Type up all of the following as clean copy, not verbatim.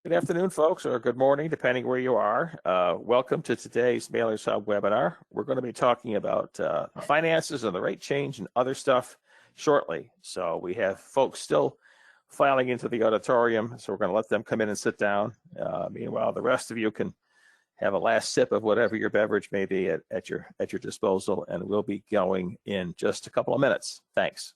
Good afternoon, folks, or good morning, depending where you are. Welcome to today's Mailers Hub webinar. We're going to be talking about finances and the rate change and other stuff shortly. So we have folks still filing into the auditorium, so we're going to let them come in and sit down. Meanwhile, the rest of you can have a last sip of whatever your beverage may be at your disposal, and we'll be going in just a couple of minutes. Thanks.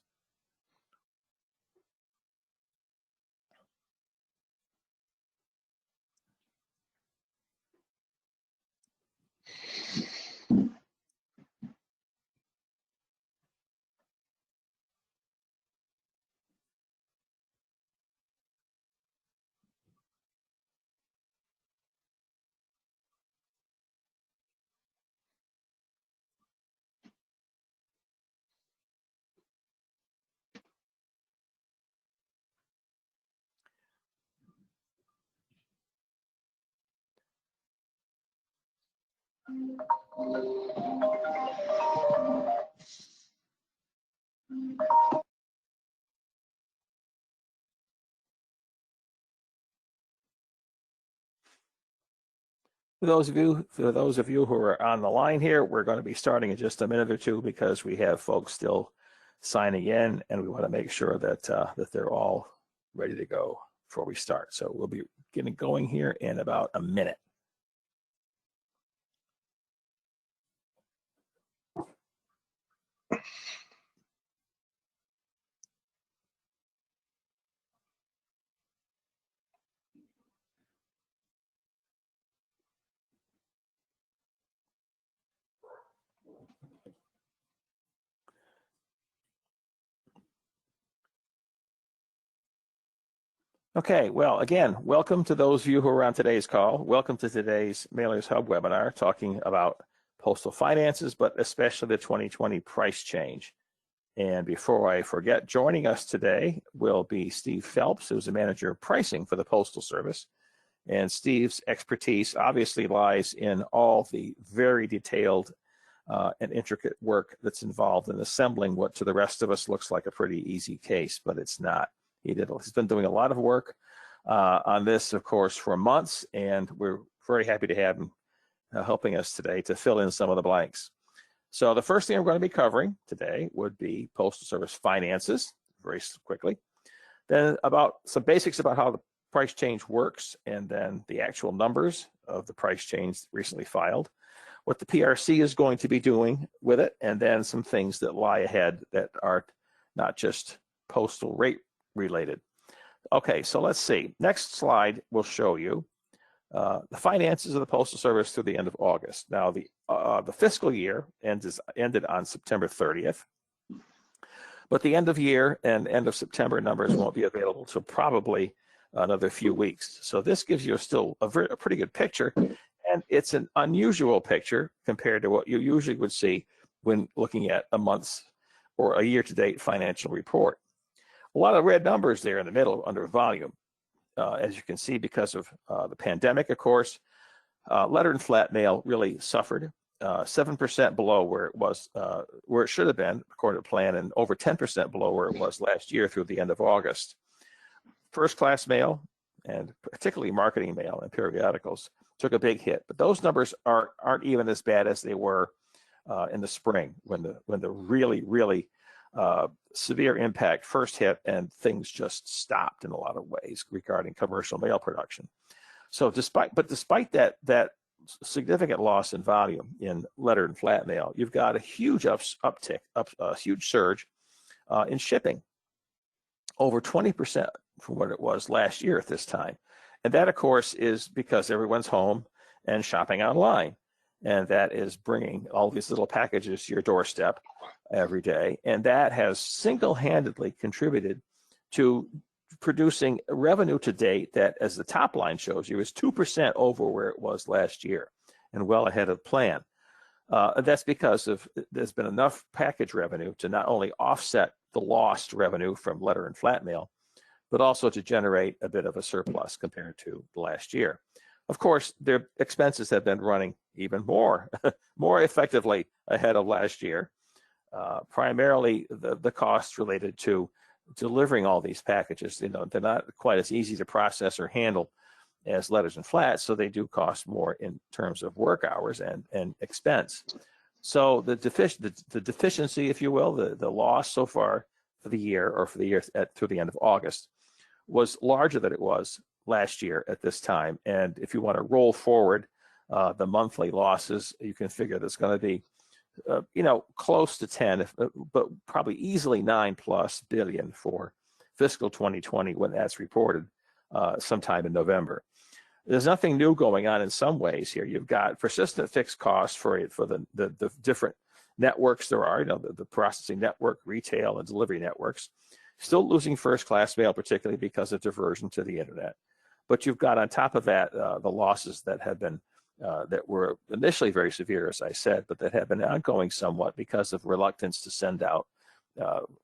For those of you who are on the line here, we're going to be starting in just a minute or two because we have folks still signing in, and we want to make sure that that they're all ready to go before we start. So we'll be getting going here in about a minute. Okay, well, again, welcome to those of you who are on today's call. Welcome to today's Mailers Hub webinar talking about postal finances, but especially the 2020 price change. And before I forget, joining us today will be Steve Phelps, who's the manager of pricing for the Postal Service. And Steve's expertise obviously lies in all the very detailed and intricate work that's involved in assembling what to the rest of us looks like a pretty easy case, but it's not. He's been doing a lot of work on this, of course, for months, and we're very happy to have him helping us today to fill in some of the blanks. So the first thing we're going to be covering today would be Postal Service finances, very quickly. Then about some basics about how the price change works, and then the actual numbers of the price change recently filed, what the PRC is going to be doing with it, and then some things that lie ahead that are not just postal rate related. Okay, so let's see. Next slide will show you the finances of the Postal Service through the end of August. Now, the fiscal year ended on September 30th, but the end of year and end of September numbers won't be available until probably another few weeks. So this gives you still a pretty good picture, and it's an unusual picture compared to what you usually would see when looking at a month's or a year-to-date financial report. A lot of red numbers there in the middle under volume. As you can see, because of the pandemic, of course, letter and flat mail really suffered. 7% below where it was, where it should have been, according to plan, and over 10% below where it was last year through the end of August. First class mail, and particularly marketing mail and periodicals, took a big hit. But those numbers aren't even as bad as they were in the spring when the really severe impact first hit and things just stopped in a lot of ways regarding commercial mail production. So despite that significant loss in volume in letter and flat mail, you've got a huge a huge surge in shipping, over 20% from what it was last year at this time. And that, of course, is because everyone's home and shopping online. And that is bringing all these little packages to your doorstep every day. And that has single-handedly contributed to producing revenue to date that, as the top line shows you, is 2% over where it was last year and well ahead of plan. That's because there's been enough package revenue to not only offset the lost revenue from letter and flat mail, but also to generate a bit of a surplus compared to last year. Of course, their expenses have been running even more effectively ahead of last year. Primarily the costs related to delivering all these packages. They're not quite as easy to process or handle as letters and flats, so they do cost more in terms of work hours and expense. So the deficiency, if you will, the loss so far for the year, or for the year through the end of August, was larger than it was last year at this time. And if you want to roll forward the monthly losses, you can figure that's going to be close to 10, but probably easily 9+ billion for fiscal 2020 when that's reported sometime in November. There's nothing new going on in some ways here. You've got persistent fixed costs for the different networks there are, the processing network, retail, and delivery networks. Still losing first-class mail, particularly because of diversion to the internet. But you've got on top of that the losses that have been that were initially very severe, as I said, but that have been ongoing somewhat because of reluctance to send out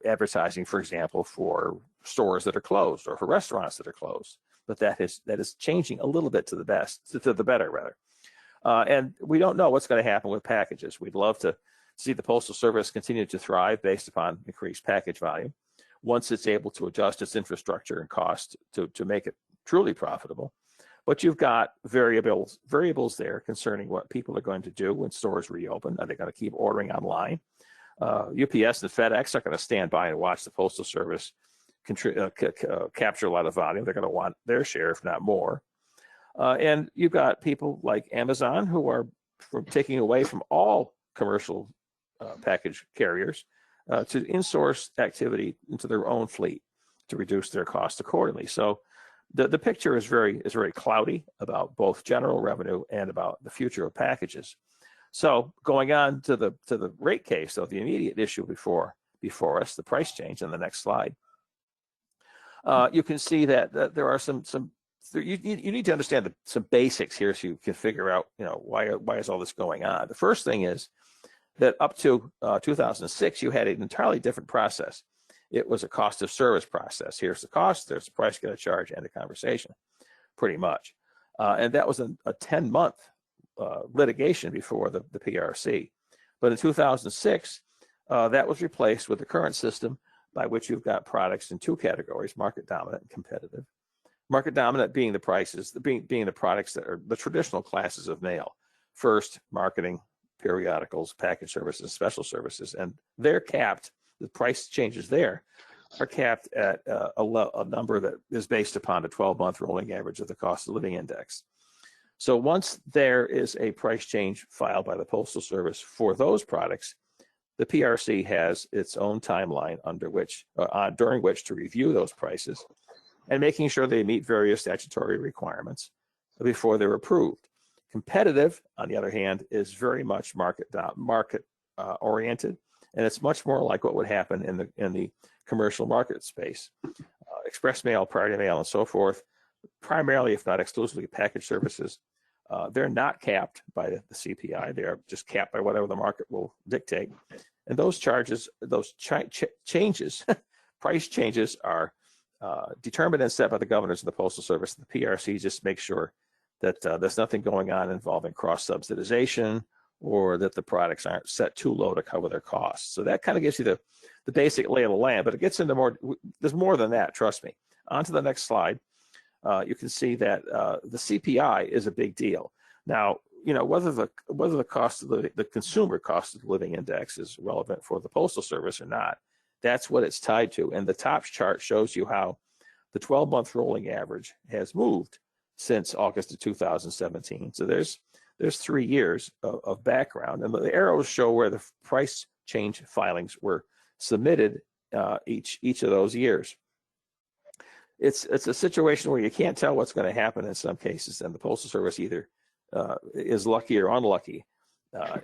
advertising, for example, for stores that are closed or for restaurants that are closed. But that is changing a little bit to the better, rather. And we don't know what's going to happen with packages. We'd love to see the Postal Service continue to thrive based upon increased package volume, once it's able to adjust its infrastructure and cost to make it truly profitable. But you've got variables there concerning what people are going to do when stores reopen. Are they going to keep ordering online? UPS and FedEx are going to stand by and watch the Postal Service capture a lot of volume. They're going to want their share, if not more. And you've got people like Amazon who are taking away from all commercial package carriers to insource activity into their own fleet to reduce their cost accordingly. So the picture is very cloudy about both general revenue and about the future of packages. So going on to the rate case, though, the immediate issue before us, the price change on the next slide. You can see that there are you need to understand some basics here so you can figure out why is all this going on. The first thing is that up to 2006, you had an entirely different process. It was a cost of service process. Here's the cost, there's the price you're going to charge, and the conversation, pretty much. And that was a 10-month litigation before the PRC. But in 2006, that was replaced with the current system by which you've got products in two categories: market dominant and competitive. Market dominant being the prices, being the products that are the traditional classes of mail. First, marketing, periodicals, package services, special services, and they're capped. The price changes there are capped at a number that is based upon a 12-month rolling average of the cost of living index. So once there is a price change filed by the Postal Service for those products, the PRC has its own timeline during which to review those prices and making sure they meet various statutory requirements before they're approved. Competitive, on the other hand, is very much market oriented, and it's much more like what would happen in the commercial market space. Express mail, priority mail, and so forth, primarily, if not exclusively, package services. They're not capped by the CPI. They are just capped by whatever the market will dictate. And those charges, changes, price changes are determined and set by the governors of the Postal Service. The PRC just makes sure that there's nothing going on involving cross-subsidization or that the products aren't set too low to cover their costs. So that kind of gives you the basic lay of the land, but it gets into there's more than that, trust me. On to the next slide. You can see that the CPI is a big deal. Now, whether the cost of the consumer cost of living index is relevant for the Postal Service or not, that's what it's tied to. And the top chart shows you how the 12-month rolling average has moved since August of 2017. So there's 3 years of background, and the arrows show where the price change filings were submitted each of those years. It's a situation where you can't tell what's going to happen in some cases, and the Postal Service either is lucky or unlucky.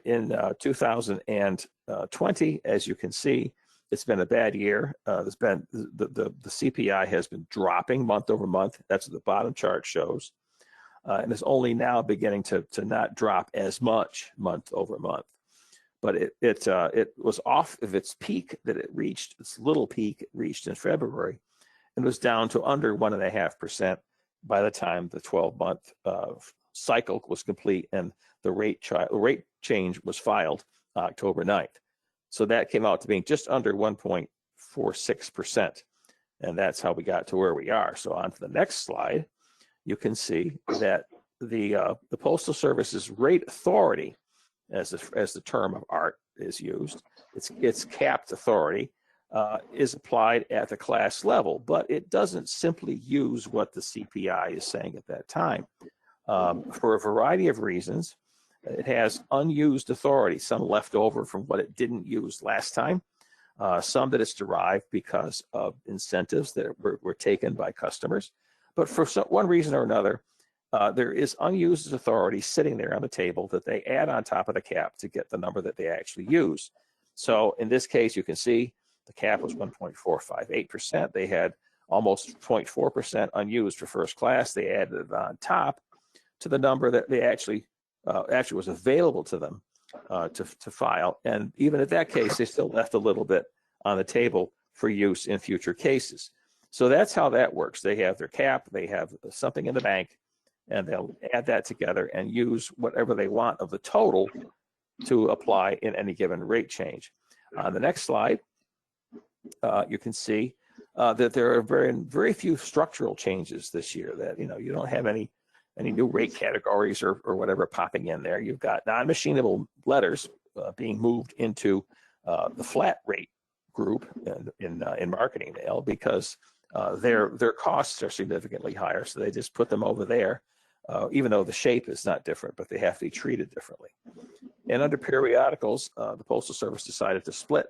In 2020, as you can see, it's been a bad year. There's been the CPI has been dropping month over month. That's what the bottom chart shows, and it's only now beginning to not drop as much month over month. But it was off of its peak that it reached, its little peak it reached in February, and was down to under 1.5% by the time the 12-month cycle was complete and the rate change was filed October 9th. So that came out to being just under 1.46%. And that's how we got to where we are. So on to the next slide, you can see that the Postal Service's rate authority, as the term of art is used, its capped authority is applied at the class level, but it doesn't simply use what the CPI is saying at that time. For a variety of reasons, it has unused authority, some left over from what it didn't use last time, some that it's derived because of incentives that were taken by customers. But for one reason or another, there is unused authority sitting there on the table that they add on top of the cap to get the number that they actually use. So in this case, you can see the cap was 1.458%. They had almost 0.4% unused for first class. They added it on top to the number that they actually was available to them to file. And even at that case, they still left a little bit on the table for use in future cases. So that's how that works. They have their cap, they have something in the bank, and they'll add that together and use whatever they want of the total to apply in any given rate change. On the next slide, you can see that there are very few structural changes this year. That you don't have any new rate categories or whatever popping in there. You've got non-machinable letters being moved into the flat rate group in marketing mail because their costs are significantly higher. So they just put them over there, even though the shape is not different, but they have to be treated differently. And under periodicals, the Postal Service decided to split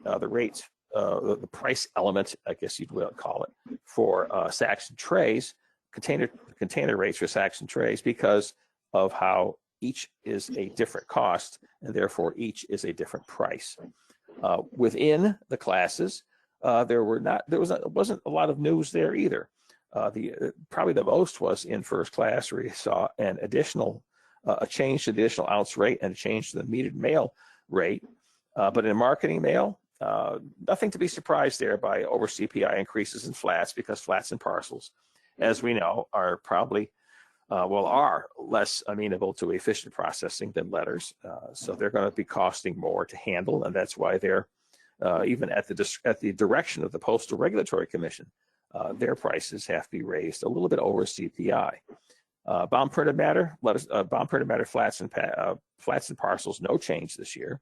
the rates, the price element, I guess you'd call it, for sacks and trays, container rates for sacks and trays, because of how each is a different cost and therefore each is a different price. Within the classes, there wasn't a lot of news there either. Probably the most was in first class, where you saw a change to the additional ounce rate and a change to the metered mail rate. But in marketing mail, nothing to be surprised there by over CPI increases in flats, because flats and parcels, as we know, are probably are less amenable to efficient processing than letters. So they're going to be costing more to handle, and that's why they're even at the direction of the Postal Regulatory Commission, their prices have to be raised a little bit over CPI. Bound printed matter, flats and parcels, no change this year.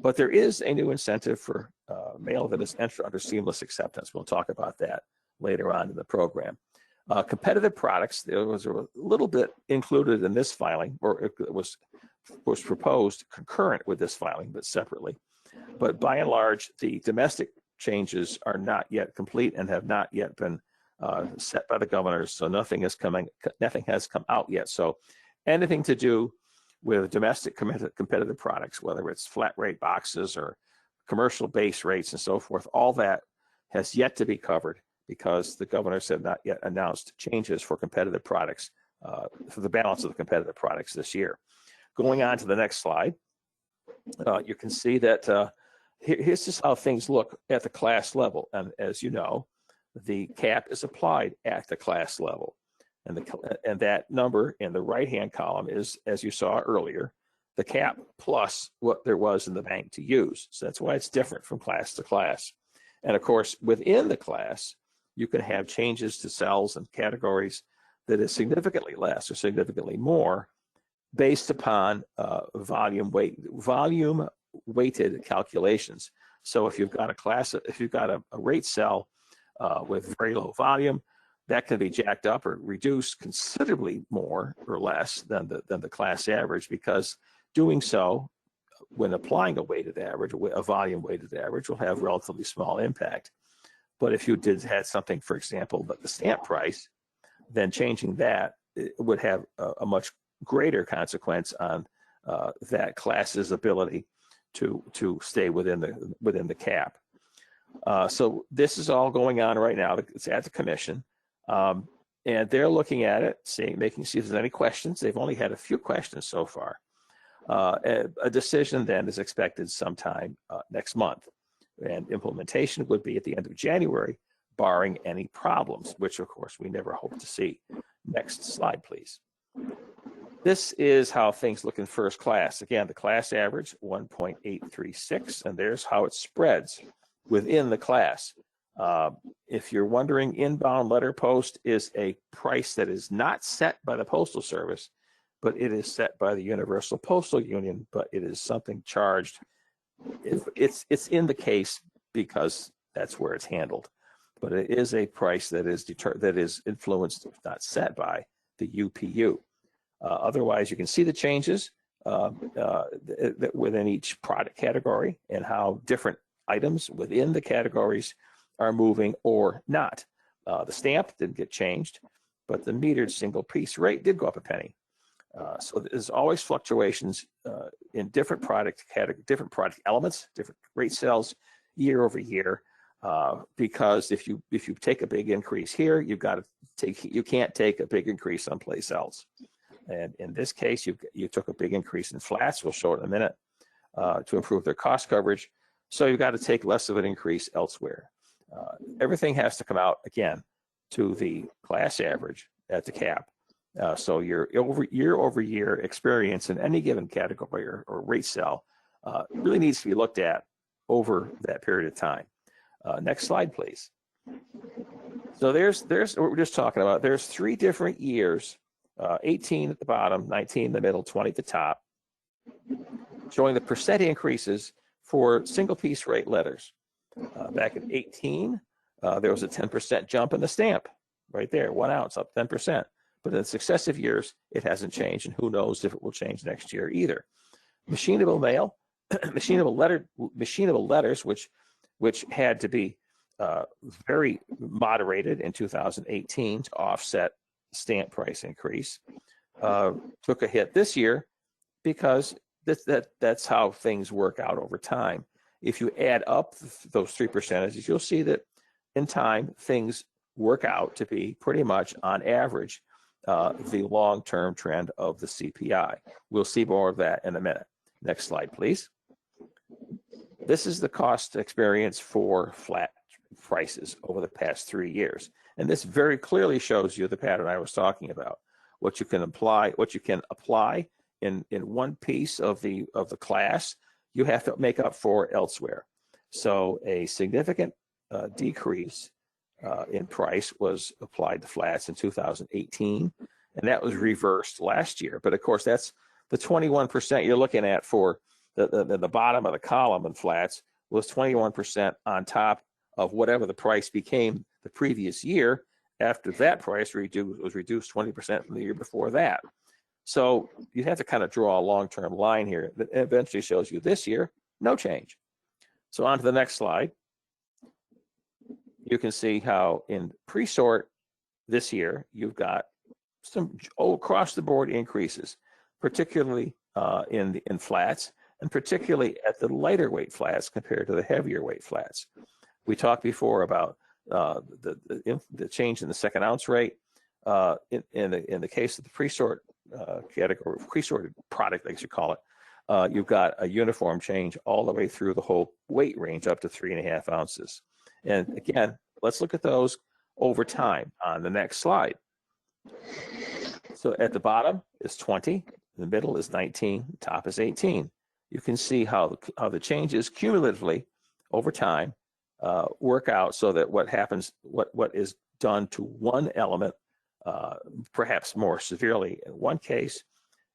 But there is a new incentive for mail that is entered under seamless acceptance. We'll talk about that later on in the program. Competitive products, there was a little bit included in this filing, or it was proposed concurrent with this filing, but separately. But by and large, the domestic changes are not yet complete and have not yet been set by the governors. So nothing has come out yet. So anything to do with domestic competitive products, whether it's flat rate boxes or commercial base rates and so forth, all that has yet to be covered, because the governors have not yet announced changes for competitive products, for the balance of the competitive products this year. Going on to the next slide, you can see that here's just how things look at the class level. And as you know, the cap is applied at the class level. And that number in the right-hand column is, as you saw earlier, the cap plus what there was in the bank to use. So that's why it's different from class to class. And of course, within the class, you can have changes to cells and categories that is significantly less or significantly more based upon volume weighted calculations. So if you've got a rate cell with very low volume, that can be jacked up or reduced considerably more or less than the class average, because doing so, when applying a weighted average, a volume weighted average, will have relatively small impact. But if you had something, for example, like the stamp price, then changing that would have a much greater consequence on that class's ability to stay within the cap. So this is all going on right now. It's at the commission, and they're looking at it, see if there's any questions. They've only had a few questions so far. A decision then is expected sometime next month, and implementation would be at the end of January, barring any problems, which of course we never hope to see. Next slide, please. This is how things look in first class. Again, the class average 1.836, and there's how it spreads within the class. If you're wondering, inbound letter post is a price that is not set by the Postal Service, but it is set by the Universal Postal Union, but it is something charged. It's in the case because that's where it's handled. But it is a price that is influenced, not set by, the UPU. Otherwise, you can see the changes within each product category and how different items within the categories are moving or not. The stamp didn't get changed, but the metered single piece rate did go up a penny. So there's always fluctuations in different product elements, different rate cells year over year. Because if you take a big increase here, you can't take a big increase someplace else. And in this case, you took a big increase in flats. We'll show it in a minute to improve their cost coverage. So you've got to take less of an increase elsewhere. Everything has to come out again to the class average at the cap. So your year over year experience in any given category or rate cell really needs to be looked at over that period of time. Next slide, please. So there's what we're just talking about. There's 3 different years, 18 at the bottom, 19 in the middle, 20 at the top, showing the percent increases for single piece rate letters. Back in 18, there was a 10% jump in the stamp right there, 1 ounce up 10%. But in successive years, it hasn't changed, and who knows if it will change next year either. Machinable mail, machinable letters, which had to be very moderated in 2018 to offset stamp price increase, took a hit this year because that's how things work out over time. If you add up those 3 percentages, you'll see that in time things work out to be pretty much on average the long-term trend of the CPI. We'll see more of that in a minute. Next slide, please. This is the cost experience for flat prices over the past 3 years. And this very clearly shows you the pattern I was talking about. What you can apply in one piece of the class, you have to make up for elsewhere. So a significant decrease in price was applied to flats in 2018, and that was reversed last year. But of course, that's the 21% you're looking at for the bottom of the column in flats was 21% on top of whatever the price became the previous year after that price was reduced 20% from the year before that. So you have to kind of draw a long-term line here that eventually shows you this year, no change. So on to the next slide. You can see how in Presort this year, you've got some across the board increases, particularly in flats, and particularly at the lighter weight flats compared to the heavier weight flats. We talked before about the change in the second ounce rate. In the case of the Presort category, Presorted product, I guess you call it, you've got a uniform change all the way through the whole weight range up to 3.5 ounces. And again, let's look at those over time on the next slide. So at the bottom is 20, the middle is 19, the top is 18. You can see how the changes cumulatively over time work out so that what happens, what is done to one element, perhaps more severely in one case,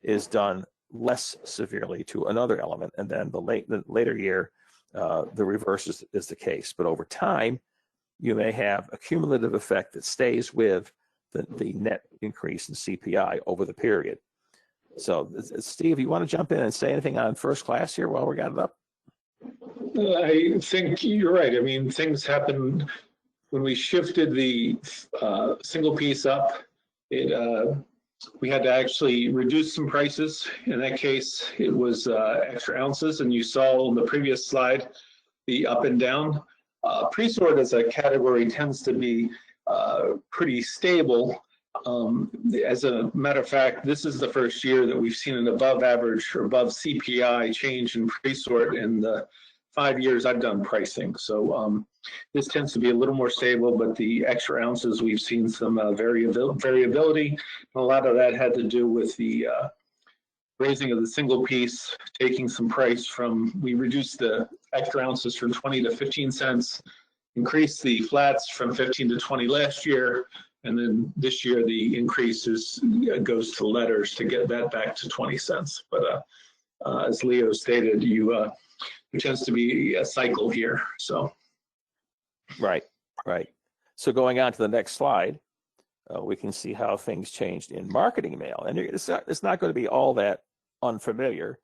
is done less severely to another element. And then the later year, the reverse is the case. But over time, you may have a cumulative effect that stays with the net increase in CPI over the period. So, Steve, you want to jump in and say anything on first class here while we got it up? I think you're right. I mean, things happened when we shifted the single piece up. We had to actually reduce some prices. In that case, it was extra ounces, and you saw on the previous slide the up and down. Presort as a category tends to be pretty stable. As a matter of fact, this is the first year that we've seen an above average or above CPI change in Presort in the 5 years I've done pricing. So this tends to be a little more stable, but the extra ounces, we've seen some variability. And a lot of that had to do with the raising of the single piece, taking some price from, we reduced the extra ounces from 20 to 15 cents. increased the flats from 15 to 20 last year. And then this year, the increase goes to letters to get that back to 20 cents. But as Leo stated, there tends to be a cycle here. So, right. So going on to the next slide, we can see how things changed in marketing mail. And it's not going to be all that unfamiliar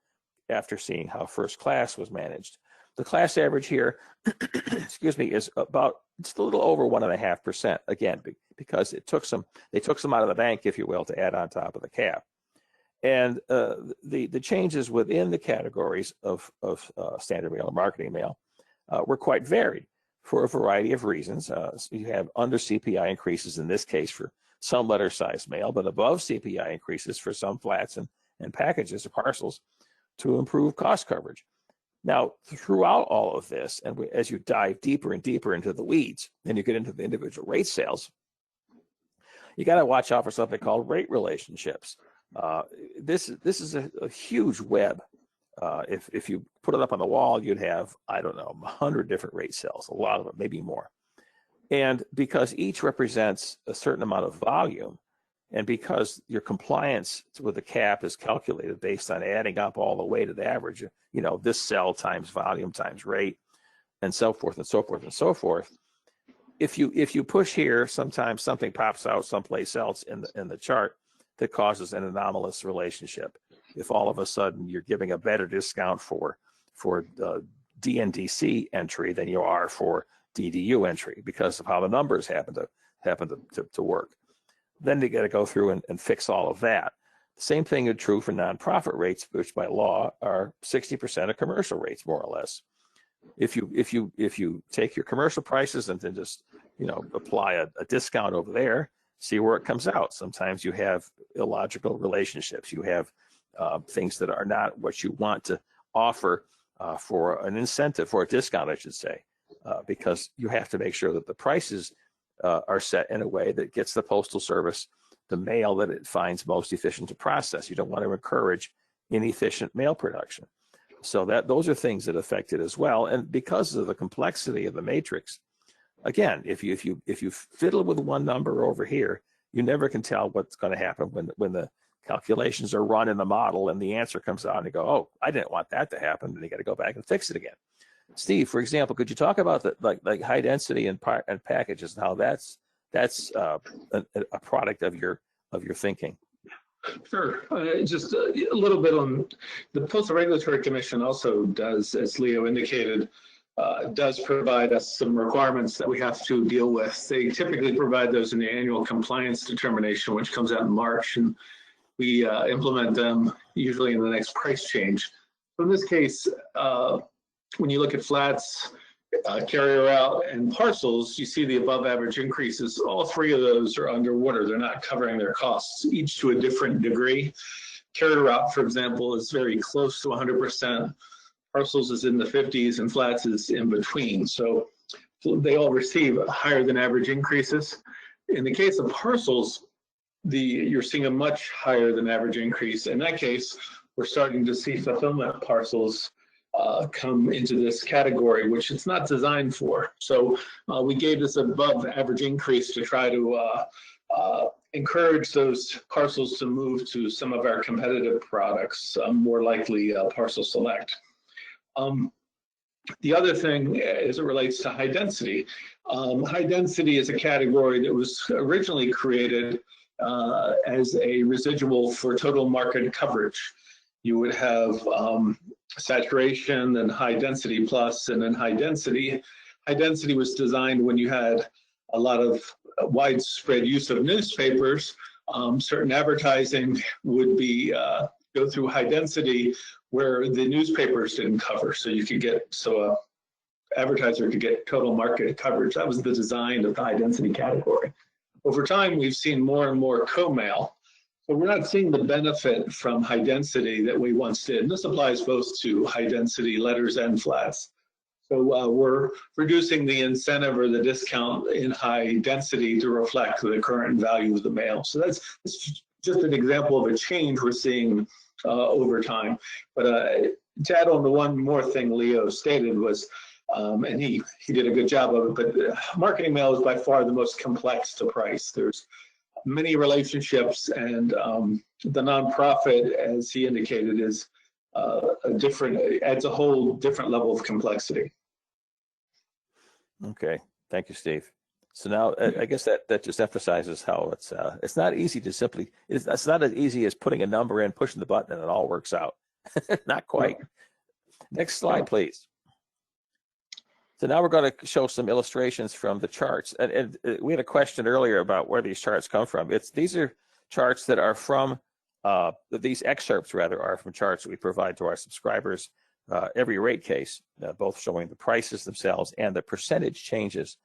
after seeing how first class was managed. The class average here, excuse me, is about just a little over 1.5%. Again, because they took some out of the bank, if you will, to add on top of the cap. And the changes within the categories of standard mail and marketing mail were quite varied for a variety of reasons. So you have under CPI increases in this case for some letter size mail, but above CPI increases for some flats and packages or parcels to improve cost coverage. Now, throughout all of this, and as you dive deeper and deeper into the weeds, and you get into the individual rate sales, you got to watch out for something called rate relationships. This is a huge web. If you put it up on the wall, you'd have, I don't know, 100 different rate cells, a lot of them, maybe more. And because each represents a certain amount of volume, and because your compliance with the cap is calculated based on adding up all the weighted average, this cell times volume times rate, and so forth and so forth and so forth. If you push here, sometimes something pops out someplace else in the chart that causes an anomalous relationship. If all of a sudden you're giving a better discount for DNDC entry than you are for DDU entry because of how the numbers happen to work, then you got to go through and fix all of that. The same thing is true for nonprofit rates, which by law are 60% of commercial rates, more or less. If you take your commercial prices and then just apply a discount over there, see where it comes out. Sometimes you have illogical relationships. You have things that are not what you want to offer for an incentive, for a discount, I should say, because you have to make sure that the prices are set in a way that gets the Postal Service the mail that it finds most efficient to process. You don't want to encourage inefficient mail production. So those are things that affect it as well. And because of the complexity of the matrix, again, if you fiddle with one number over here, you never can tell what's going to happen when the calculations are run in the model and the answer comes out and you go, oh, I didn't want that to happen, and you got to go back and fix it again. Steve, for example, could you talk about the like high density and packages and how that's a product of your thinking? Sure. Just a little bit on the Postal Regulatory Commission also does, as Leo indicated, does provide us some requirements that we have to deal with. They typically provide those in the annual compliance determination, which comes out in March, and we implement them usually in the next price change. So in this case, when you look at flats, carrier out, and parcels, you see the above average increases. All three of those are underwater. They're not covering their costs, each to a different degree. Carrier route, for example, is very close to 100%. Parcels is in the 50s and flats is in between. So they all receive higher than average increases. In the case of parcels, you're seeing a much higher than average increase. In that case, we're starting to see fulfillment parcels come into this category, which it's not designed for. So we gave this above average increase to try to encourage those parcels to move to some of our competitive products, more likely Parcel Select. The other thing as it relates to high density. High density is a category that was originally created as a residual for total market coverage. You would have saturation and high density plus, and then high density. High density was designed when you had a lot of widespread use of newspapers. Certain advertising would be go through high density where the newspapers didn't cover. So you could get, so a advertiser could get total market coverage. That was the design of the high density category. Over time, we've seen more and more co-mail. So we're not seeing the benefit from high density that we once did. And this applies both to high density letters and flats. So we're reducing the incentive or the discount in high density to reflect the current value of the mail. So that's just an example of a change we're seeing over time. But to add on to one more thing Leo stated was and he did a good job of it. But marketing mail is by far the most complex to price. There's many relationships, and the nonprofit, as he indicated, is adds a whole different level of complexity. Okay, thank you, Steve. So now I guess that just emphasizes how it's not easy to simply, it's not as easy as putting a number in, pushing the button, and it all works out. Not quite. Next slide, please. So now we're going to show some illustrations from the charts. And we had a question earlier about where these charts come from. These are charts that are from, these excerpts rather are from charts that we provide to our subscribers every rate case, both showing the prices themselves and the percentage changes.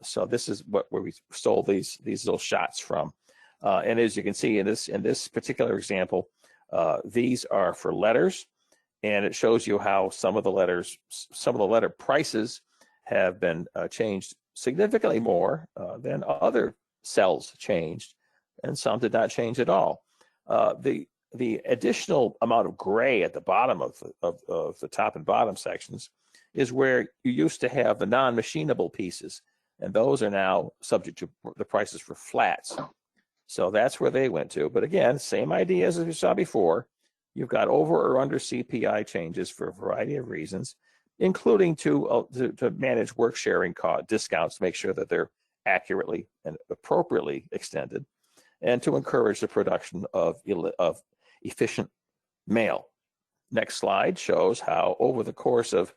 So this is where we stole these little shots from. And as you can see in this particular example, these are for letters. And it shows you how some of the letter prices have been changed significantly more than other cells changed, and some did not change at all. The additional amount of gray at the bottom of the top and bottom sections is where you used to have the non-machinable pieces, and those are now subject to the prices for flats. So that's where they went to. But again, same idea as we saw before. You've got over or under CPI changes for a variety of reasons, including to manage work sharing discounts to make sure that they're accurately and appropriately extended, and to encourage the production of efficient mail. Next slide shows how over the course of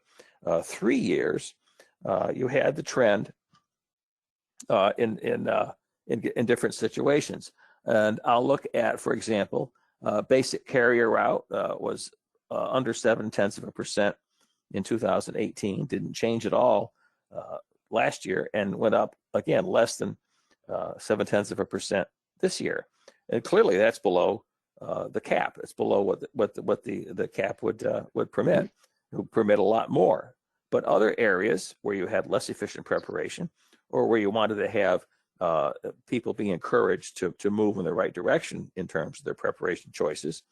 3 years, you had the trend in different situations. And I'll look at, for example, basic carrier route was under 0.7% in 2018, didn't change at all last year, and went up again less than 0.7% this year. And clearly that's below the cap. It's below what the cap would permit. It would permit a lot more. But other areas where you had less efficient preparation, or where you wanted to have people be encouraged to move in the right direction in terms of their preparation choices,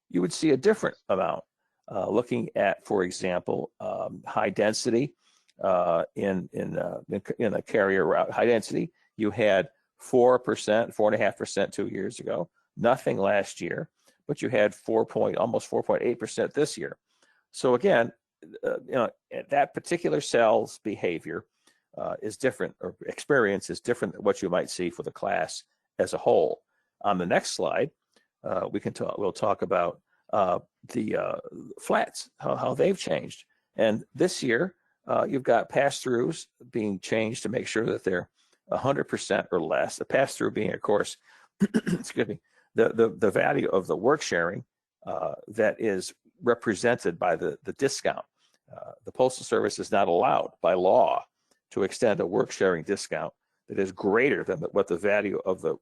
you would see a different amount. Looking at, for example, high density in a carrier route, high density, you had 4%, 4.5% 2 years ago, nothing last year, but you had almost 4.8% this year. So again, that particular cell's behavior is different, or experience is different than what you might see for the class as a whole. On the next slide, we'll talk about the flats, how they've changed. And this year, you've got pass-throughs being changed to make sure that they're 100% or less. The pass-through being, of course, excuse me, the value of the work sharing that is represented by the discount. The Postal Service is not allowed by law to extend a work sharing discount that is greater than what the value of the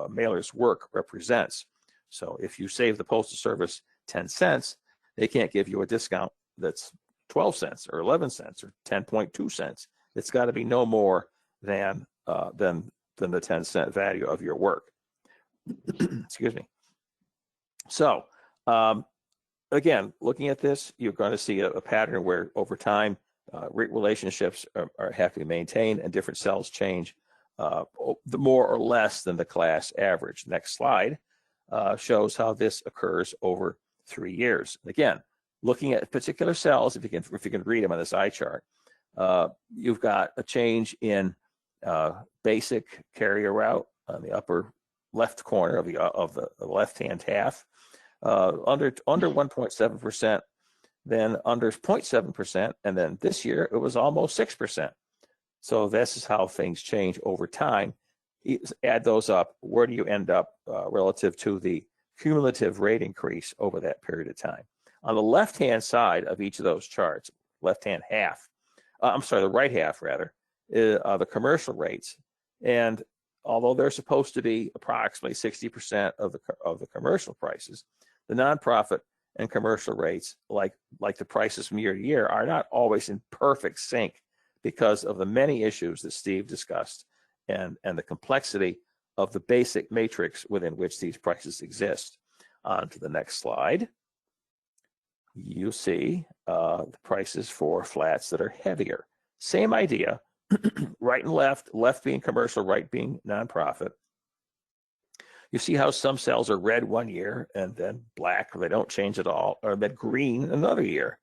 mailer's work represents. So if you save the Postal Service 10 cents, they can't give you a discount that's 12 cents or 11 cents or 10.2 cents. It's got to be no more than the 10-cent value of your work. Excuse me. So again, looking at this, you're going to see a pattern where over time, rate relationships have to be maintained, and different cells change the more or less than the class average. Next slide shows how this occurs over 3 years. And again, looking at particular cells, if you can read them on this eye chart, you've got a change in basic carrier route on the upper left corner of the left-hand half, under 1.7%. Then under 0.7%, and then this year it was almost 6%. So this is how things change over time. Add those up, where do you end up relative to the cumulative rate increase over that period of time? On the left-hand side of each of those charts, left-hand half, the right half rather, are the commercial rates. And although they're supposed to be approximately 60% of the commercial prices, the nonprofit and commercial rates, like the prices from year to year, are not always in perfect sync because of the many issues that Steve discussed and the complexity of the basic matrix within which these prices exist. On to the next slide. you see the prices for flats that are heavier. Same idea, right and left, left being commercial, right being nonprofit. You see how some cells are red one year and then black, they don't change at all, or then green another year.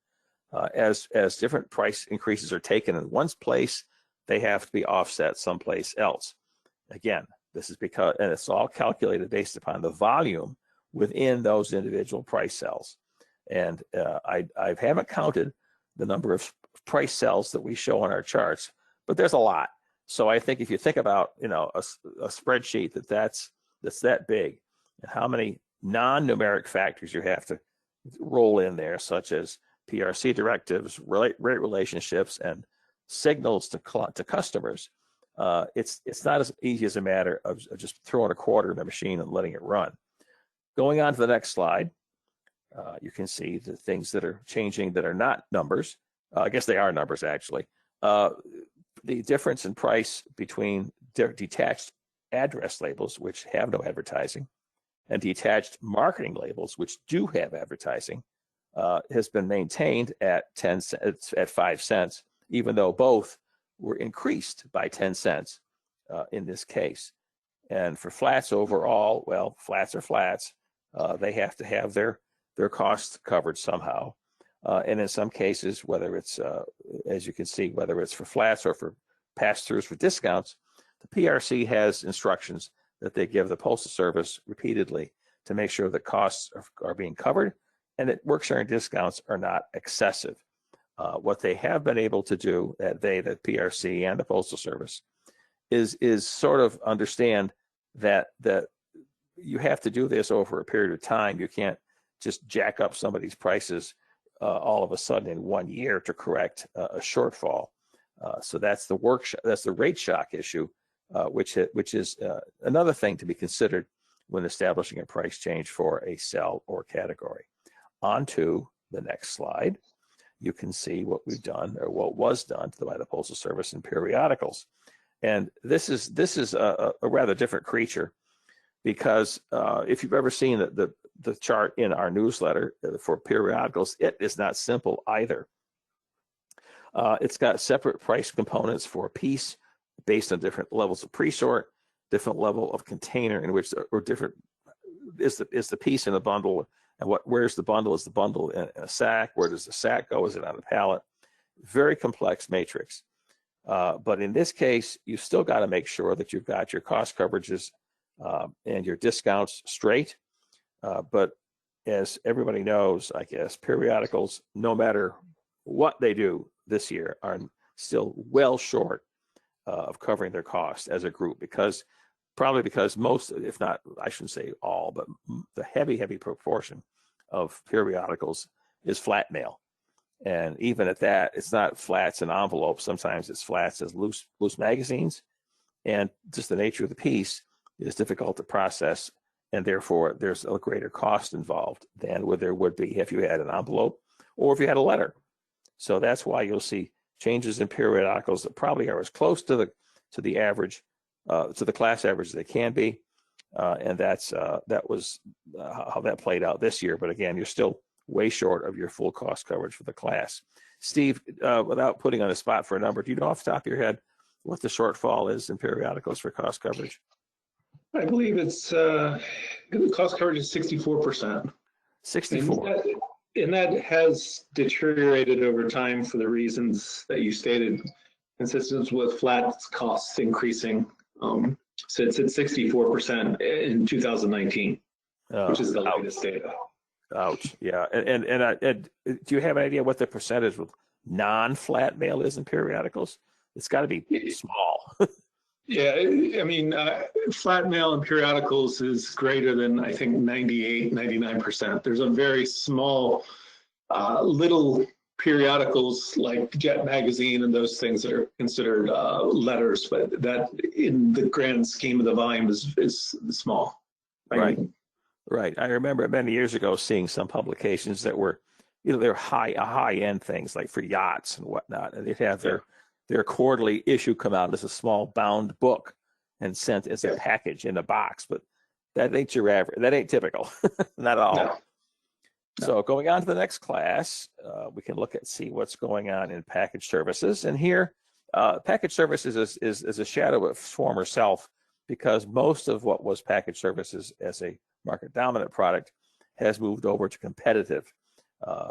As different price increases are taken in one place, they have to be offset someplace else. Again, this is because, and it's all calculated based upon the volume within those individual price cells. And I haven't counted the number of price cells that we show on our charts, but there's a lot. So I think if you think about, you know, a spreadsheet that's that big, and how many non-numeric factors you have to roll in there, such as PRC directives, rate relationships, and signals to customers, it's not as easy as a matter of just throwing a quarter in the machine and letting it run. Going on to the next slide, you can see the things that are changing that are not numbers. I guess they are numbers, actually. The difference in price between detached address labels, which have no advertising, and detached marketing labels, which do have advertising, has been maintained at 5 cents, even though both were increased by 10 cents in this case. And for flats overall, well, flats are flats. They have to have their costs covered somehow. And in some cases, whether it's, as you can see, whether it's for flats or for pass-throughs for discounts, the PRC has instructions that they give the Postal Service repeatedly to make sure that costs are being covered and that work sharing discounts are not excessive. What they have been able to do, the PRC and the Postal Service, is sort of understand that you have to do this over a period of time. You can't just jack up somebody's prices all of a sudden in 1 year to correct a shortfall. So that's the rate shock issue, which is another thing to be considered when establishing a price change for a cell or category. On to the next slide. You can see what we've done, or what was done by the Postal Service in periodicals. And this is a rather different creature, because if you've ever seen the chart in our newsletter for periodicals, it is not simple either. It's got separate price components for a piece based on different levels of pre-sort, different level of container in which, or different is the piece in a bundle, and where's the bundle? Is the bundle in a sack? Where does the sack go? Is it on a pallet? Very complex matrix. But in this case, you've still got to make sure that you've got your cost coverages and your discounts straight. But as everybody knows, I guess, periodicals, no matter what they do this year, are still well short of covering their costs as a group, probably because most, if not, I shouldn't say all, but the heavy proportion of periodicals is flat mail. And even at that, it's not flats and envelopes. Sometimes it's flats as loose magazines. And just the nature of the piece is difficult to process. And therefore, there's a greater cost involved than what there would be if you had an envelope or if you had a letter. So that's why you'll see changes in periodicals that probably are as close to the average, to the class average as they can be. And that was how that played out this year. But again, you're still way short of your full cost coverage for the class. Steve, without putting on the spot for a number, do you know off the top of your head what the shortfall is in periodicals for cost coverage? I believe it's the cost coverage is 64%. 64. And that has deteriorated over time for the reasons that you stated, consistent with flat costs increasing. So it's at 64% in 2019, which is the latest data. Ouch. Yeah. And do you have an idea what the percentage of non-flat mail is in periodicals? It's got to be small. Yeah, I mean, flat mail and periodicals is greater than, I think, 98, 99%. There's a very small little periodicals like Jet Magazine and those things that are considered letters, but that in the grand scheme of the volume is small. Right. I remember many years ago seeing some publications that were, they're high-end things like for yachts and whatnot, and they'd have their quarterly issue come out as a small bound book and sent as a package in a box. But that ain't your average. That ain't typical. Not at all. So going on to the next class, we can look at see what's going on in package services. And here, package services is a shadow of former self, because most of what was package services as a market dominant product has moved over to competitive,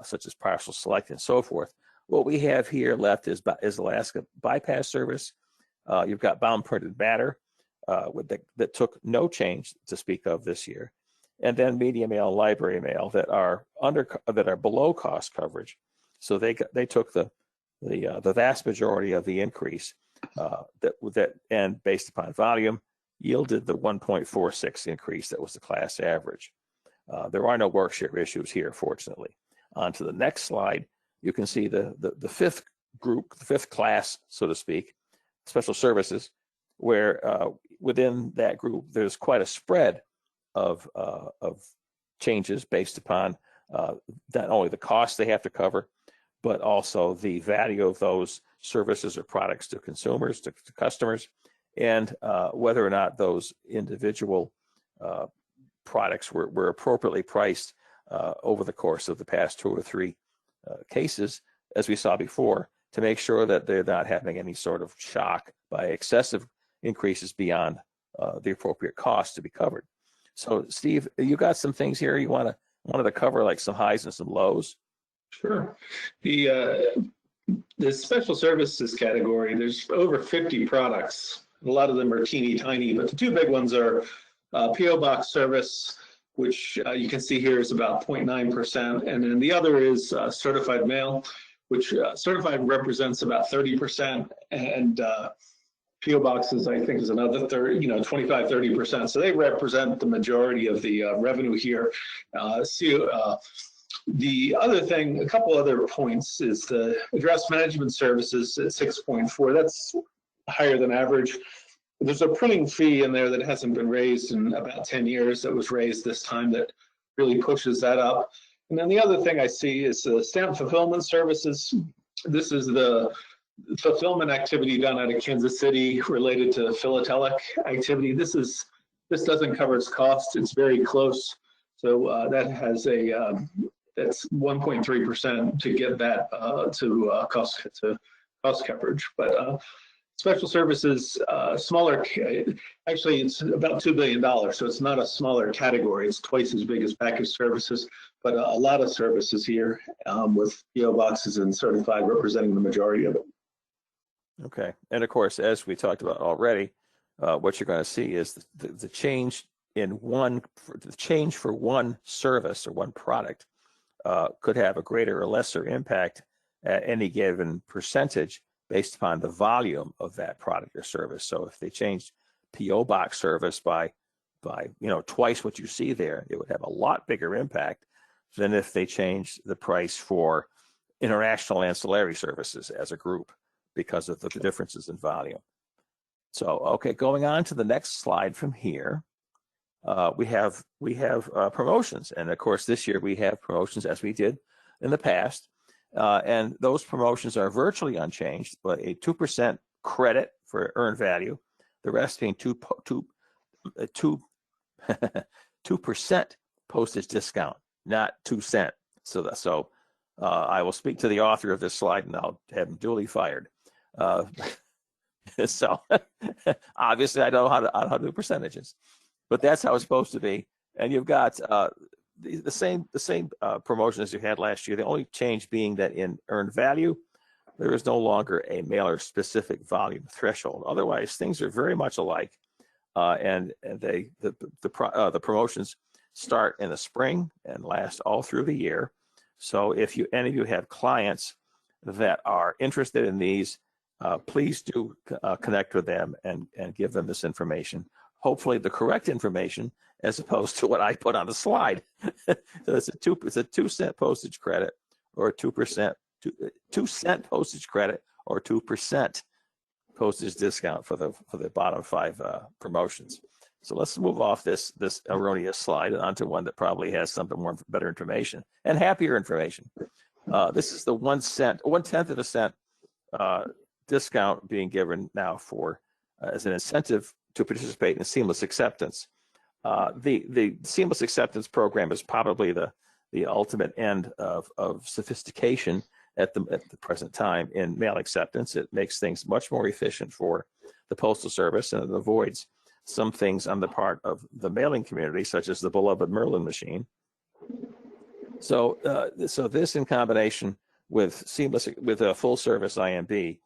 such as partial select and so forth. What we have here left is Alaska bypass service. You've got bound printed matter that took no change to speak of this year, and then media mail and library mail that are below cost coverage. So they took the vast majority of the increase that and based upon volume yielded the 1.46 increase that was the class average. There are no work share issues here, fortunately. On to the next slide, you can see the fifth group, the fifth class, so to speak, special services, where within that group there's quite a spread of changes based upon not only the cost they have to cover, but also the value of those services or products to consumers, to customers, and whether or not those individual products were appropriately priced over the course of the past 2 or 3 cases, as we saw before, to make sure that they're not having any sort of shock by excessive increases beyond the appropriate cost to be covered. So, Steve, you got some things here you wanted to cover, like some highs and some lows? Sure. The special services category, there's over 50 products. A lot of them are teeny tiny, but the 2 big ones are PO box service, which you can see here is about 0.9%, and then the other is certified mail, which certified represents about 30%, and PO boxes, I think, is another 25, 30%. So they represent the majority of the revenue here. The other thing, a couple other points, is the address management services at 6.4. That's higher than average. There's a printing fee in there that hasn't been raised in about 10 years that was raised this time that really pushes that up. And then the other thing I see is the stamp fulfillment services. This is the fulfillment activity done out of Kansas City related to philatelic activity. This doesn't cover its cost. It's very close. So that has that's 1.3% to get that to cost coverage. But special services, smaller, actually it's about $2 billion, so it's not a smaller category. It's twice as big as package services, but a lot of services here with PO boxes and certified representing the majority of it. Okay, and of course, as we talked about already, what you're going to see is the change for one service or one product could have a greater or lesser impact at any given percentage based upon the volume of that product or service. So if they changed PO box service by twice what you see there, it would have a lot bigger impact than if they changed the price for international ancillary services as a group because of the differences in volume. So, okay, going on to the next slide from here, we have promotions, and of course this year we have promotions as we did in the past. And those promotions are virtually unchanged, but a 2% credit for earned value, the rest being 2% postage discount, not 2 cents. So I will speak to the author of this slide and I'll have him duly fired. So obviously I don't know how to do percentages, but that's how it's supposed to be. And you've got the same promotion as you had last year. The only change being that in earned value, there is no longer a mailer specific volume threshold. Otherwise, things are very much alike, and the promotions start in the spring and last all through the year. So if any of you have clients that are interested in these, please do connect with them and give them this information. Hopefully the correct information as opposed to what I put on the slide. So it's a 2 cent postage credit or 2%, 2 cent postage credit or 2% postage discount for the bottom 5 promotions. So let's move off this erroneous slide and onto one that probably has something more better information and happier information. This is the 1/10 of a cent discount being given now for as an incentive to participate in seamless acceptance. The seamless acceptance program is probably the the ultimate end of sophistication at the present time in mail acceptance. It makes things much more efficient for the Postal Service, and it avoids some things on the part of the mailing community, such as the beloved Merlin machine. So, so this in combination with a full service IMB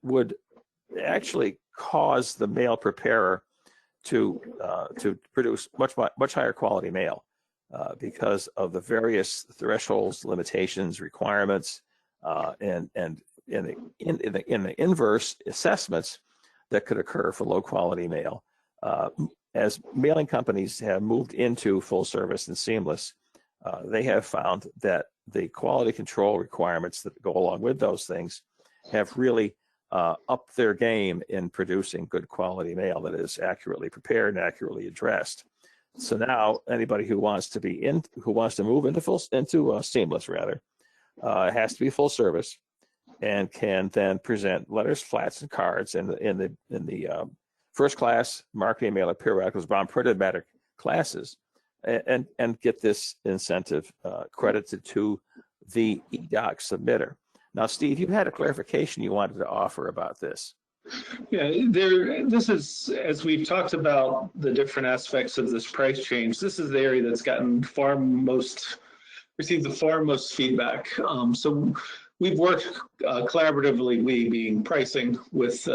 would actually cause the mail preparer to produce much higher quality mail because of the various thresholds, limitations, requirements, and in the inverse assessments that could occur for low quality mail. As mailing companies have moved into full service and seamless, they have found that the quality control requirements that go along with those things have really upped their game in producing good quality mail that is accurately prepared and accurately addressed. So now anybody who wants to move into seamless rather has to be full service and can then present letters, flats, and cards in the first class marketing mail or periodicals bound printed matter classes, and get this incentive credited to the EDOC submitter. Now, Steve, you had a clarification you wanted to offer about this. Yeah, this is, as we've talked about the different aspects of this price change, this is the area that's gotten received the far most feedback. So we've worked collaboratively, we being pricing, with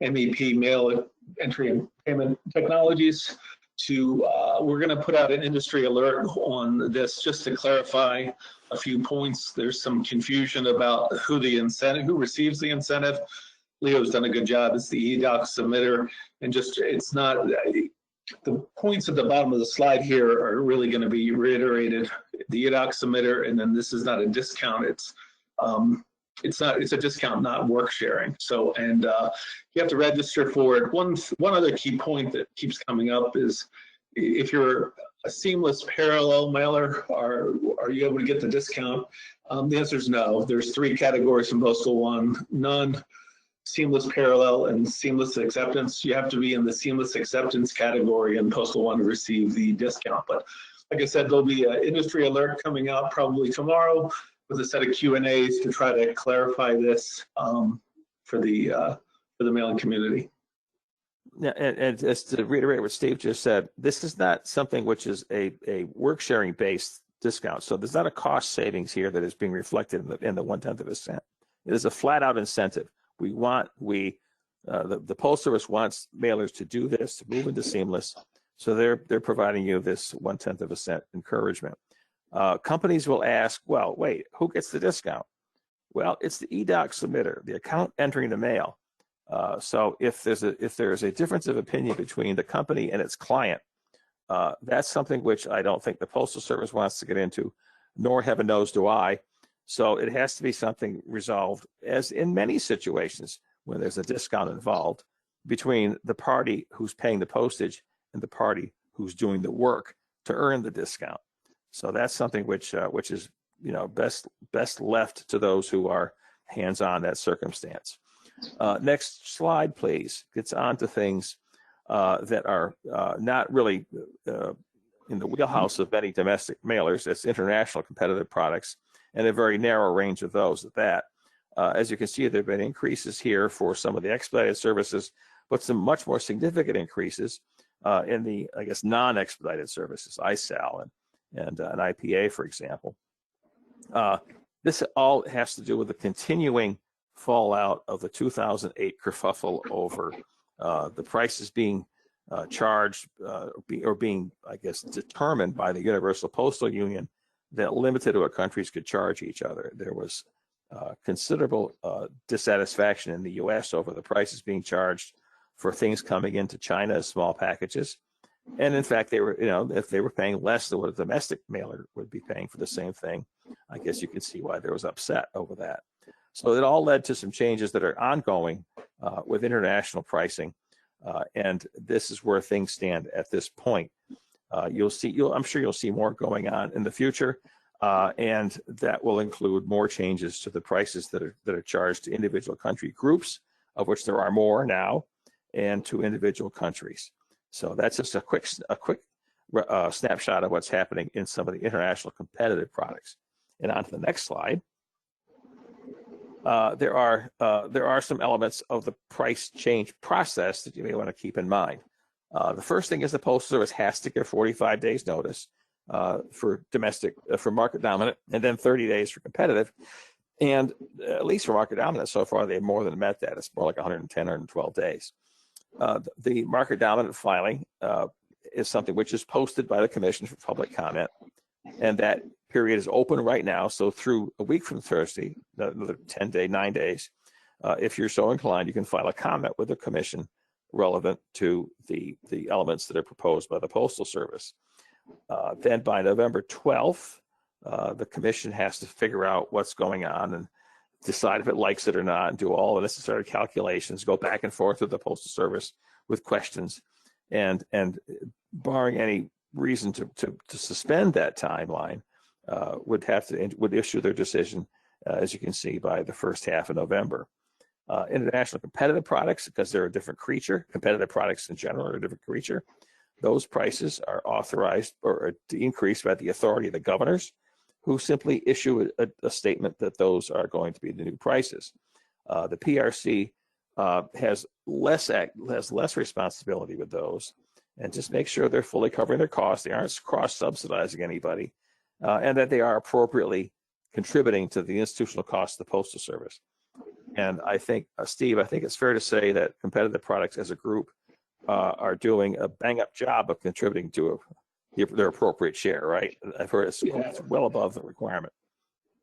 MEP, mail entry and payment technologies, we're going to put out an industry alert on this just to clarify a few points. There's some confusion about who receives the incentive. Leo's done a good job. It's the EDOC submitter, and it's not, the points at the bottom of the slide here are really going to be reiterated. The EDOC submitter, and then this is not a discount. It's a discount, not work sharing. So, and you have to register for it. One other key point that keeps coming up is if you're a seamless parallel mailer, are you able to get the discount? The answer is no. There's 3 categories in Postal One: none, seamless parallel, and seamless acceptance. You have to be in the seamless acceptance category in Postal One to receive the discount. But like I said, there'll be an industry alert coming out probably tomorrow with a set of Q&As to try to clarify this for the mailing community. Yeah, and just to reiterate what Steve just said, this is not something which is a work sharing based discount. So there's not a cost savings here that is being reflected in the 1/10 of a cent. It is a flat out incentive. The Postal Service wants mailers to do this, to move into seamless. So they're providing you this 1/10 of a cent encouragement. Companies will ask, well, wait, who gets the discount? Well, it's the EDOC submitter, the account entering the mail. So if there's a difference of opinion between the company and its client, that's something which I don't think the Postal Service wants to get into, nor heaven knows do I. So it has to be something resolved, as in many situations when there's a discount involved, between the party who's paying the postage and the party who's doing the work to earn the discount. So that's something which is best left to those who are hands-on that circumstance. Next slide, please. Gets on to things that are not really in the wheelhouse of many domestic mailers. It's international competitive products, and a very narrow range of those at that. As you can see, there have been increases here for some of the expedited services, but some much more significant increases in the, I guess, non-expedited services, ISAL and an IPA, for example. This all has to do with the continuing fallout of the 2008 kerfuffle over the prices being charged or being, I guess, determined by the Universal Postal Union that limited what countries could charge each other. There was considerable dissatisfaction in the U.S. over the prices being charged for things coming into China as small packages. And in fact, they were, if they were paying less than what a domestic mailer would be paying for the same thing, I guess you can see why there was upset over that. So it all led to some changes that are ongoing with international pricing. And this is where things stand at this point. I'm sure you'll see more going on in the future, and that will include more changes to the prices that are charged to individual country groups, of which there are more now, and to individual countries. So that's just a quick snapshot of what's happening in some of the international competitive products. And on to the next slide. There are some elements of the price change process that you may want to keep in mind. The first thing is the Postal Service has to give 45 days notice for domestic, for market dominant, and then 30 days for competitive. And at least for market dominant, so far they've more than met that. It's more like 110, 112 days. The market dominant filing is something which is posted by the Commission for public comment, and that period is open right now. So through a week from Thursday, another 9 days, if you're so inclined, you can file a comment with the Commission relevant to the elements that are proposed by the Postal Service. Then by November 12th, the Commission has to figure out what's going on and decide if it likes it or not, and do all the necessary calculations, go back and forth with the Postal Service with questions, and barring any reason to suspend that timeline, would issue their decision, as you can see, by the first half of November. International competitive products, because they're a different creature, competitive products in general are a different creature, those prices are authorized or increased by the authority of the governors, who simply issue a statement that those are going to be the new prices. The PRC has less responsibility with those, and just make sure they're fully covering their costs, they aren't cross-subsidizing anybody, and that they are appropriately contributing to the institutional costs of the Postal Service. And I think, Steve, I think it's fair to say that competitive products as a group are doing a bang-up job of contributing to their appropriate share, right? I've heard it's well above the requirement.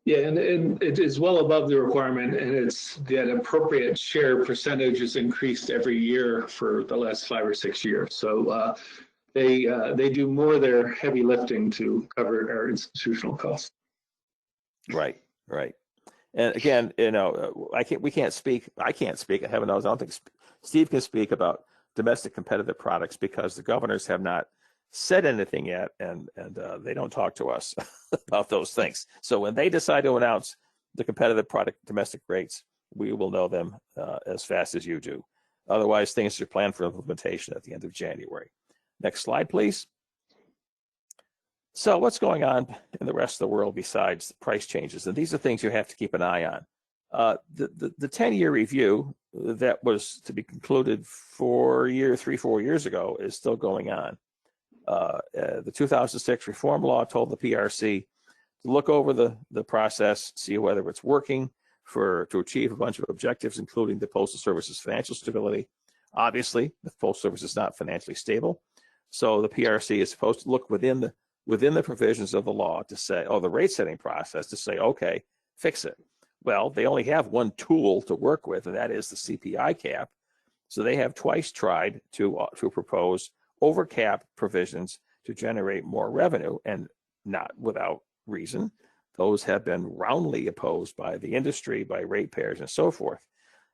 Yeah, and it is well above the requirement, and it's that appropriate share percentage is increased every year for the last 5 or 6 years. So they do more of their heavy lifting to cover our institutional costs. Right. And again, I can't speak, heaven knows, I don't think Steve can speak about domestic competitive products because the governors have not said anything yet, and they don't talk to us about those things. So when they decide to announce the competitive product domestic rates, we will know them as fast as you do. Otherwise, things are planned for implementation at the end of January. Next slide, please. So what's going on in the rest of the world besides the price changes? And these are things you have to keep an eye on. The 10-year review that was to be concluded 4 years ago is still going on. The 2006 reform law told the PRC to look over the process, see whether it's working to achieve a bunch of objectives, including the Postal Service's financial stability. Obviously, the Postal Service is not financially stable, so the PRC is supposed to look within the provisions of the law to say, the rate setting process to say, okay, fix it. Well, they only have one tool to work with, and that is the CPI cap. So they have twice tried to propose overcap provisions to generate more revenue, and not without reason. Those have been roundly opposed by the industry, by ratepayers, and so forth.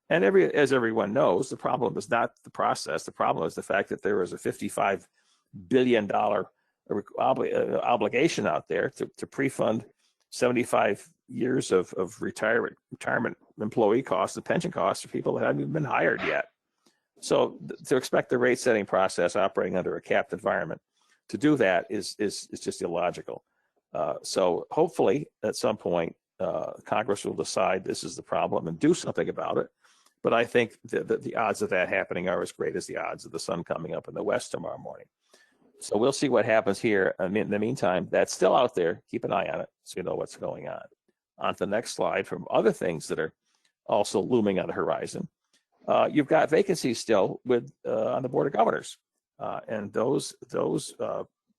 And as everyone knows, the problem is not the process. The problem is the fact that there is a $55 billion obligation out there to pre-fund 75 years of retirement employee costs and pension costs for people that haven't even been hired yet. So to expect the rate setting process operating under a capped environment to do that is just illogical. So hopefully at some point Congress will decide this is the problem and do something about it. But I think that the odds of that happening are as great as the odds of the sun coming up in the west tomorrow morning. So we'll see what happens here. I mean, in the meantime, that's still out there. Keep an eye on it so you know what's going on. On to the next slide from other things that are also looming on the horizon. You've got vacancies still on the Board of Governors, and those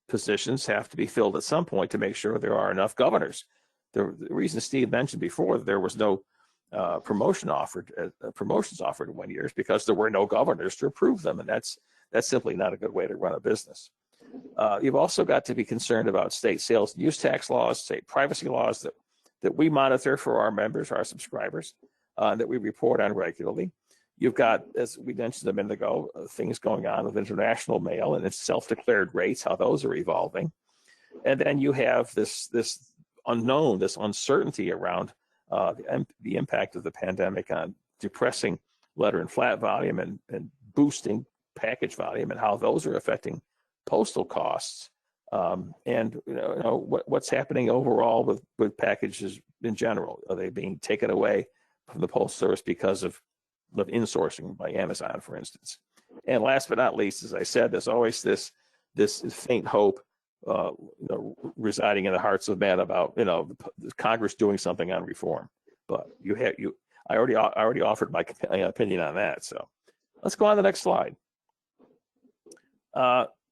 positions have to be filled at some point to make sure there are enough governors. The reason Steve mentioned before that there was no promotions offered in 1 year is because there were no governors to approve them, and that's simply not a good way to run a business. You've also got to be concerned about state sales and use tax laws, state privacy laws that we monitor for our members, our subscribers, that we report on regularly. You've got, as we mentioned a minute ago, things going on with international mail and its self-declared rates, how those are evolving. And then you have this unknown, this uncertainty around the impact of the pandemic on depressing letter and flat volume and boosting package volume, and how those are affecting postal costs. And what's happening overall with packages in general? Are they being taken away from the Postal Service because of insourcing by Amazon, for instance? And last but not least, as I said, there's always this faint hope residing in the hearts of men about Congress doing something on reform. But I already offered my opinion on that. So let's go on to the next slide.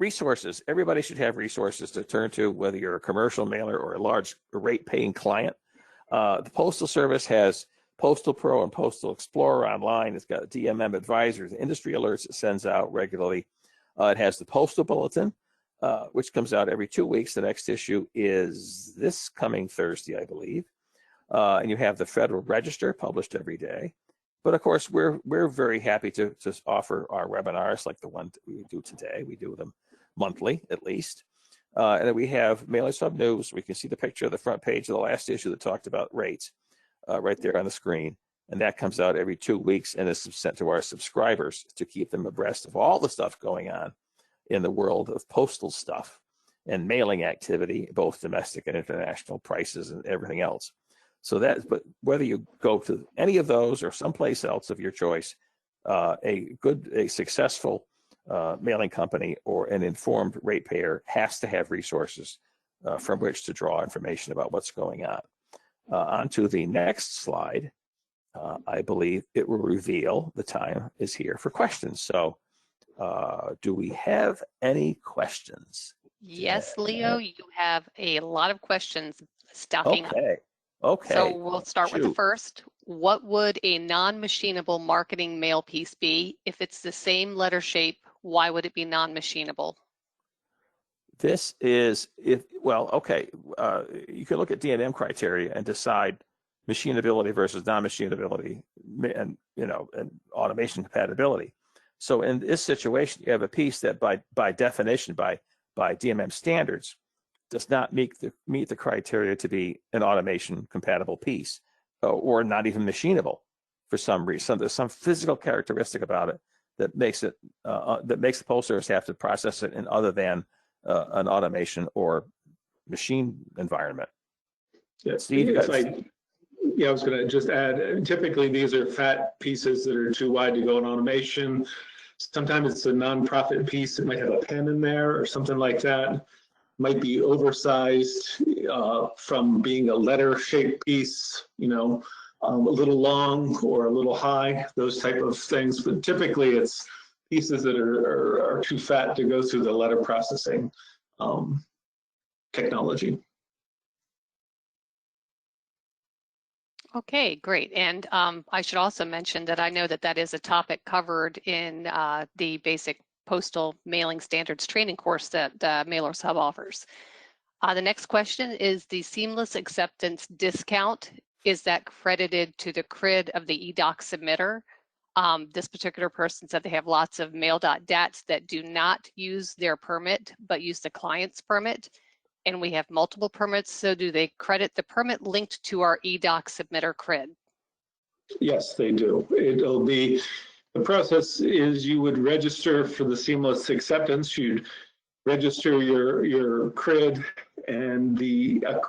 Resources. Everybody should have resources to turn to, whether you're a commercial mailer or a large rate-paying client. The Postal Service has Postal Pro and Postal Explorer online. It's got DMM advisors, industry alerts it sends out regularly. It has the Postal Bulletin, which comes out every 2 weeks. The next issue is this coming Thursday, I believe. And you have the Federal Register published every day. But of course, we're very happy to offer our webinars like the one we do today. We do them monthly, at least. And then we have Mailers Hub News. We can see the picture of the front page of the last issue that talked about rates right there on the screen. And that comes out every 2 weeks and is sent to our subscribers to keep them abreast of all the stuff going on in the world of postal stuff and mailing activity, both domestic and international, prices and everything else. So but whether you go to any of those or someplace else of your choice, a successful mailing company or an informed ratepayer has to have resources from which to draw information about what's going on. On to the next slide. I believe it will reveal the time is here for questions. So do we have any questions? Yes, Leo, you have a lot of questions stacking up. Okay. So we'll start with the first. What would a non-machinable marketing mail piece be? If it's the same letter shape, why would it be non-machinable? This is, you can look at D&M criteria and decide machinability versus non-machinability and automation compatibility. So in this situation, you have a piece that by definition, by DMM standards, does not meet the criteria to be an automation compatible piece, or not even machinable for some reason. There's some physical characteristic about it that makes the Postal Service have to process it in other than an automation or machine environment. Yeah, Steve, I was going to just add, typically these are fat pieces that are too wide to go in automation. Sometimes it's a nonprofit piece. It might have a pen in there or something like that. Might be oversized from being a letter-shaped piece, a little long or a little high, those type of things. But typically, it's pieces that are too fat to go through the letter processing technology. Okay, great. And I should also mention that I know that is a topic covered in the basic postal mailing standards training course that Mailers Hub offers. The next question is the seamless acceptance discount. Is that credited to the CRID of the eDoc submitter? This particular person said they have lots of mail.dats that do not use their permit, but use the client's permit. And we have multiple permits, so do they credit the permit linked to our eDoc submitter CRID? Yes, they do. It'll be, the process is you would register for the seamless acceptance. You'd register your CRID, and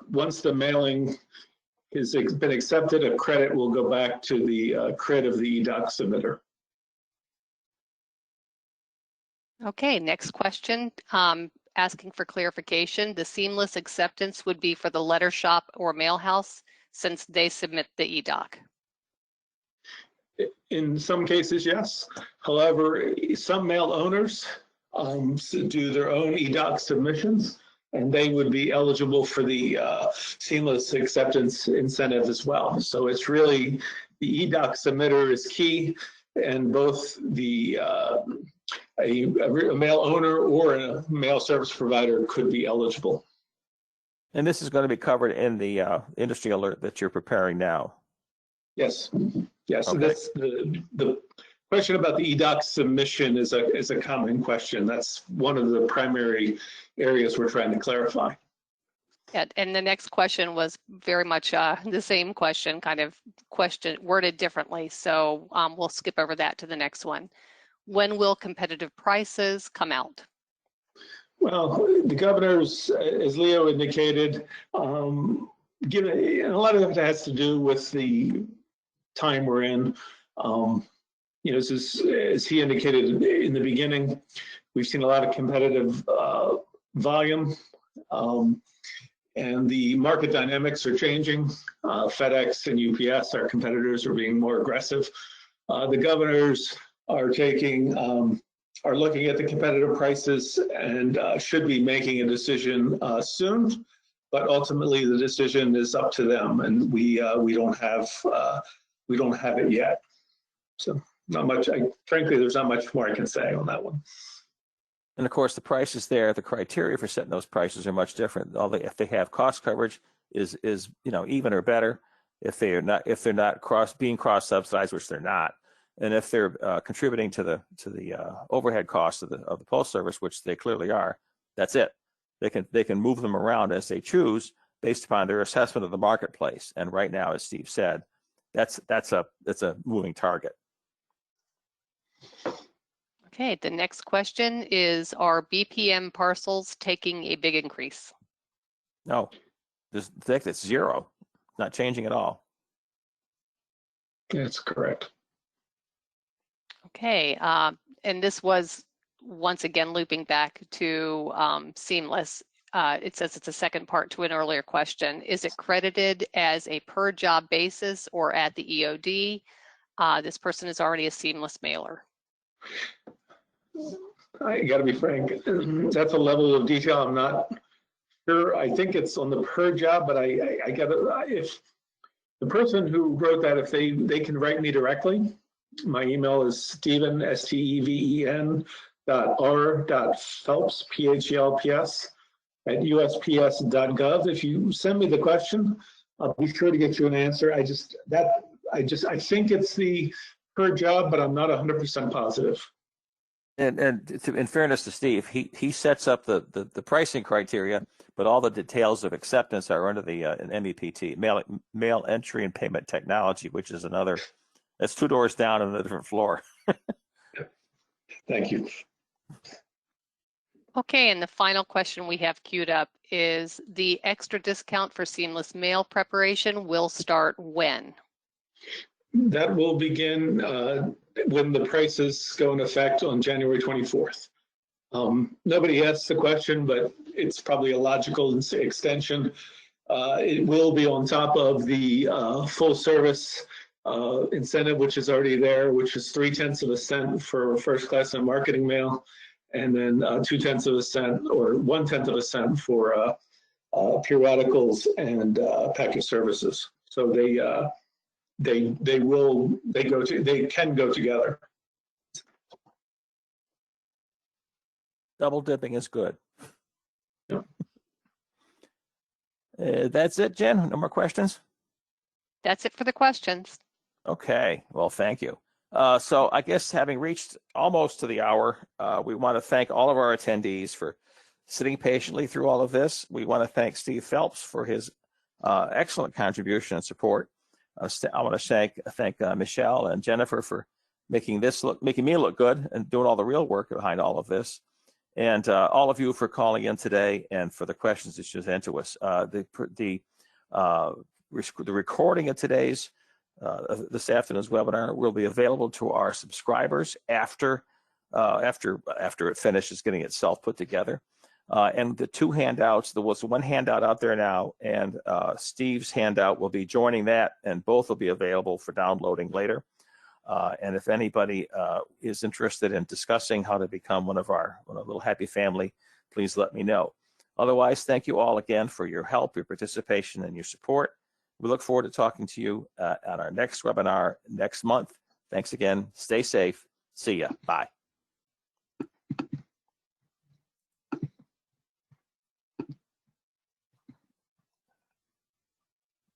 once the mailing has been accepted, a credit will go back to the CRID of the eDoc submitter. Okay, next question. Asking for clarification, the seamless acceptance would be for the letter shop or mail house since they submit the eDoc. In some cases, yes. However, some mail owners do their own eDoc submissions, and they would be eligible for the seamless acceptance incentive as well. So it's really the eDoc submitter is key, and both a mail owner or a mail service provider could be eligible. And this is going to be covered in the industry alert that you're preparing now. Yes. Yes. Okay. So the question about the eDoc submission is a common question. That's one of the primary areas we're trying to clarify. Yeah, and the next question was very much the same question, worded differently. So we'll skip over that to the next one. When will competitive prices come out? Well, the governors, as Leo indicated, given a lot of it has to do with the time we're in. As he indicated in the beginning, we've seen a lot of competitive volume, and the market dynamics are changing. FedEx and UPS, our competitors, are being more aggressive. The governors are are looking at the competitive prices and should be making a decision soon. But ultimately, the decision is up to them, and we don't have it yet. So not much. Frankly, there's not much more I can say on that one. And of course, the prices there, the criteria for setting those prices are much different. If they have cost coverage, is even or better. If they're not being cross subsidized, which they're not, and if they're contributing to the overhead costs of the Postal Service, which they clearly are, that's it. They can move them around as they choose based upon their assessment of the marketplace. And right now, as Steve said, that's a moving target. Okay, the next question is, are BPM parcels taking a big increase? No, I think it's zero, not changing at all. That's correct. Okay, and this was once again looping back to Seamless. It says it's a second part to an earlier question. Is it credited as a per job basis or at the EOD? This person is already a Seamless mailer. I got to be frank. That's a level of detail I'm not sure. I think it's on the per job, but I got to, if the person who wrote that, if they can write me directly, my email is Steven, STEVEN .R.Phelps, PHELPS at USPS.gov. If you send me the question, I'll be sure to get you an answer. I think it's the per job, but I'm not 100% positive. And in fairness to Steve, he sets up the pricing criteria, but all the details of acceptance are under the MEPT, mail entry and payment technology, which is that's 2 doors down on a different floor. Thank you. Okay, and the final question we have queued up is, the extra discount for Seamless mail preparation will start when? That will begin when the prices go into effect on January 24th. Nobody asked the question, but it's probably a logical extension. It will be on top of the full service incentive, which is already there, which is 0.3 cents for first class and marketing mail, and then 0.2 cents or 1/10 cent for periodicals and package services. So they can go together. Double dipping is good. Yeah. That's it, Jen. No more questions? That's it for the questions. Okay. Well, thank you. So I guess having reached almost to the hour, we want to thank all of our attendees for sitting patiently through all of this. We want to thank Steve Phelps for his excellent contribution and support. I want to thank Michelle and Jennifer for making me look good and doing all the real work behind all of this. And all of you for calling in today and for the questions that you sent to us. The recording of today's this afternoon's webinar will be available to our subscribers after it finishes getting itself put together. And the 2 handouts, there was 1 handout out there now, and Steve's handout will be joining that, and both will be available for downloading later. And if anybody is interested in discussing how to become one of our little happy family, please let me know. Otherwise, thank you all again for your help, your participation, and your support. We look forward to talking to you on our next webinar next month. Thanks again. Stay safe. See ya. Bye.